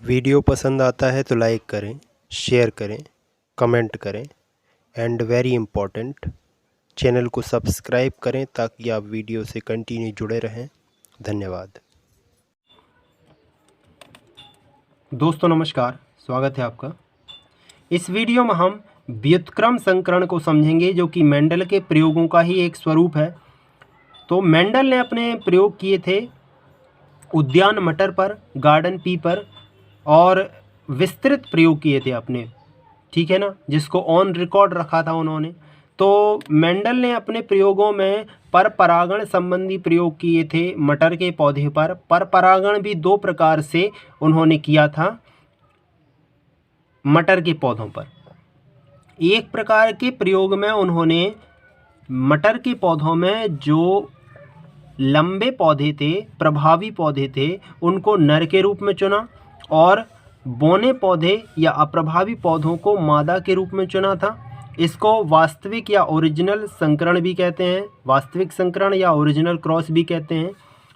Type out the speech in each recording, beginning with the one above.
Video पसंद आता है तो लाइक करें, शेयर करें, कमेंट करें एंड वेरी इम्पोर्टेंट चैनल को सब्सक्राइब करें ताकि आप वीडियो से कंटिन्यू जुड़े रहें। धन्यवाद। दोस्तों नमस्कार, स्वागत है आपका। इस वीडियो में हम व्युत्क्रम संकरण को समझेंगे जो कि मेंडल के प्रयोगों का ही एक स्वरूप है। तो मेंडल ने अपने प्रयोग किए थे उद्यान मटर पर, गार्डन पी पर और विस्तृत प्रयोग किए थे अपने, ठीक है ना, जिसको ऑन रिकॉर्ड रखा था उन्होंने। तो मेंडल ने अपने प्रयोगों में पर परागण संबंधी प्रयोग किए थे मटर के पौधे पर। पर परागण भी दो प्रकार से उन्होंने किया था मटर के पौधों पर। एक प्रकार के प्रयोग में उन्होंने मटर के पौधों में जो लंबे पौधे थे, प्रभावी पौधे थे, उनको नर के रूप में चुना और बौने पौधे या अप्रभावी पौधों को मादा के रूप में चुना था। इसको वास्तविक या ओरिजिनल संकरण भी कहते हैं, वास्तविक संकरण या ओरिजिनल क्रॉस भी कहते हैं।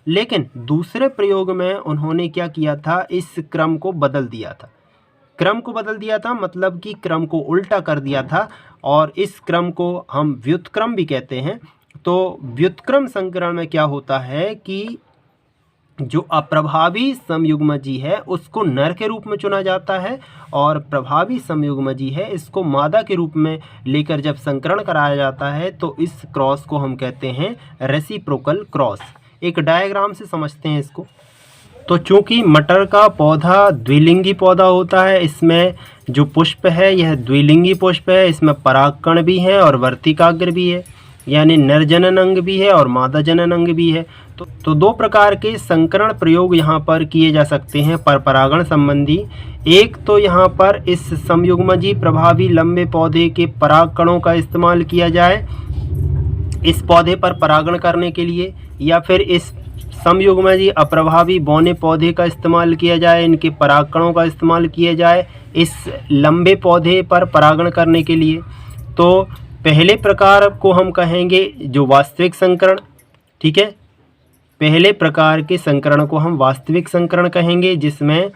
लेकिन दूसरे प्रयोग में उन्होंने क्या किया था, इस क्रम को बदल दिया था। क्रम को बदल दिया था मतलब कि क्रम को उल्टा कर दिया था और इस क्रम को हम व्युत्क्रम भी कहते हैं। तो व्युत्क्रम संकरण में क्या होता है कि जो अप्रभावी समयुग्मजी है उसको नर के रूप में चुना जाता है और प्रभावी समयुग्मजी है इसको मादा के रूप में लेकर जब संकरण कराया जाता है तो इस क्रॉस को हम कहते हैं रेसिप्रोकल क्रॉस। एक डायग्राम से समझते हैं इसको। तो चूंकि मटर का पौधा द्विलिंगी पौधा होता है, इसमें जो पुष्प है यह द्विलिंगी पुष्प है, इसमें परागकण भी है और वर्तिकाग्र भी है, यानी नर जनन अंग भी है और मादा जनन अंग भी है। तो दो प्रकार के संकरण प्रयोग यहाँ पर किए जा सकते हैं पर परागण संबंधी। एक तो यहाँ पर इस समयुग्मजी प्रभावी लंबे पौधे के परागकणों का इस्तेमाल किया जाए इस पौधे पर परागण करने के लिए, या फिर इस समयुग्मजी अप्रभावी बौने पौधे का इस्तेमाल किया जाए, इनके परागकणों का इस्तेमाल किया जाए इस लंबे पौधे पर परागण करने के लिए। तो पहले प्रकार को हम कहेंगे जो वास्तविक संकरण, ठीक है। पहले प्रकार के संकरण को हम वास्तविक संकरण कहेंगे जिसमें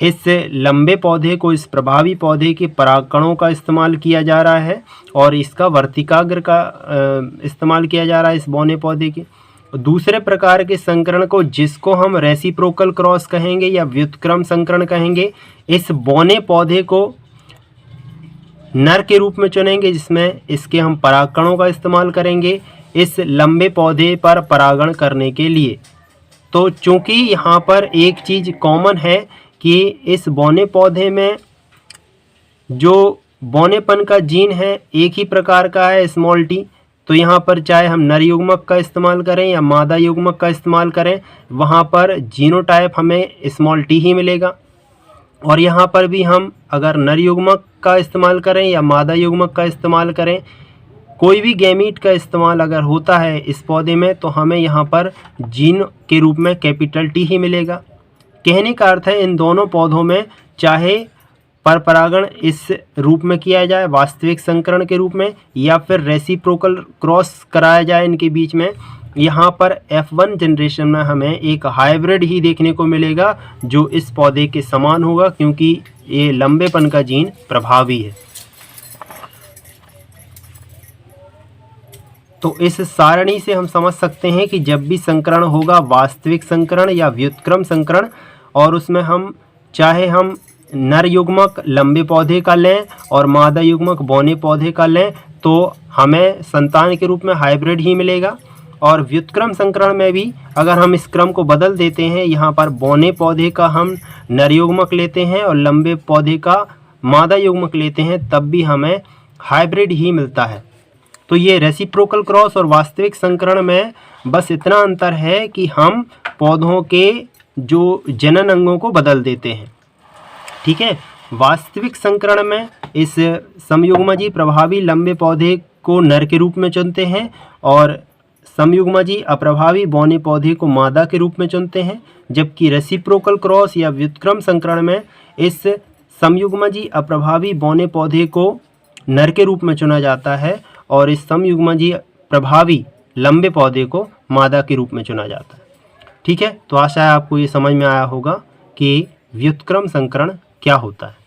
इस लंबे पौधे को इस प्रभावी पौधे के परागकणों का इस्तेमाल किया जा रहा है और इसका वर्तिकाग्र का इस्तेमाल किया जा रहा है इस बौने पौधे के। दूसरे प्रकार के संकरण को जिसको हम रेसिप्रोकल क्रॉस कहेंगे या व्युत्क्रम संकरण कहेंगे, इस बौने पौधे को नर के रूप में चुनेंगे जिसमें इसके हम परागकणों का इस्तेमाल करेंगे इस लंबे पौधे पर परागण करने के लिए। तो चूंकि यहाँ पर एक चीज़ कॉमन है कि इस बौने पौधे में जो बौनेपन का जीन है एक ही प्रकार का है, स्मॉल टी। तो यहाँ पर चाहे हम नर युग्मक का इस्तेमाल करें या मादा युग्मक का इस्तेमाल करें, वहाँ पर जीनोटाइप हमें स्मॉल टी ही मिलेगा। और यहाँ पर भी हम अगर नर युग्मक का इस्तेमाल करें या मादा युग्मक का इस्तेमाल करें, कोई भी गैमीट का इस्तेमाल अगर होता है इस पौधे में तो हमें यहाँ पर जीन के रूप में कैपिटल टी ही मिलेगा। कहने का अर्थ है इन दोनों पौधों में चाहे पर परागण इस रूप में किया जाए वास्तविक संकरण के रूप में या फिर रेसिप्रोकल क्रॉस कराया जाए इनके बीच में, यहाँ पर F1 जनरेशन में हमें एक हाइब्रिड ही देखने को मिलेगा जो इस पौधे के समान होगा क्योंकि ये लंबेपन का जीन प्रभावी है। तो इस सारणी से हम समझ सकते हैं कि जब भी संकरण होगा वास्तविक संकरण या व्युत्क्रम संकरण और उसमें हम चाहे हम नर युग्मक लंबे पौधे का लें और मादा युग्मक बौने पौधे का लें तो हमें संतान के रूप में हाइब्रिड ही मिलेगा। और व्युत्क्रम संकरण में भी अगर हम इस क्रम को बदल देते हैं, यहाँ पर बौने पौधे का हम नर युग्मक लेते हैं और लंबे पौधे का मादा युग्मक लेते हैं, तब भी हमें हाइब्रिड ही मिलता है। तो ये रेसिप्रोकल क्रॉस और वास्तविक संकरण में बस इतना अंतर है कि हम पौधों के जो जनन अंगों को बदल देते हैं, ठीक है। वास्तविक संकरण में इस समयुग्मजी प्रभावी लंबे पौधे को नर के रूप में चुनते हैं और समयुग्मजी अप्रभावी बौने पौधे को मादा के रूप में चुनते हैं, जबकि रेसिप्रोकल क्रॉस या व्युत्क्रम संकरण में इस समयुग्मजी अप्रभावी बौने पौधे को नर के रूप में चुना जाता है और इस समयुग्मजी प्रभावी लंबे पौधे को मादा के रूप में चुना जाता है। ठीक है, तो आशा है आपको ये समझ में आया होगा कि व्युत्क्रम संकरण क्या होता है?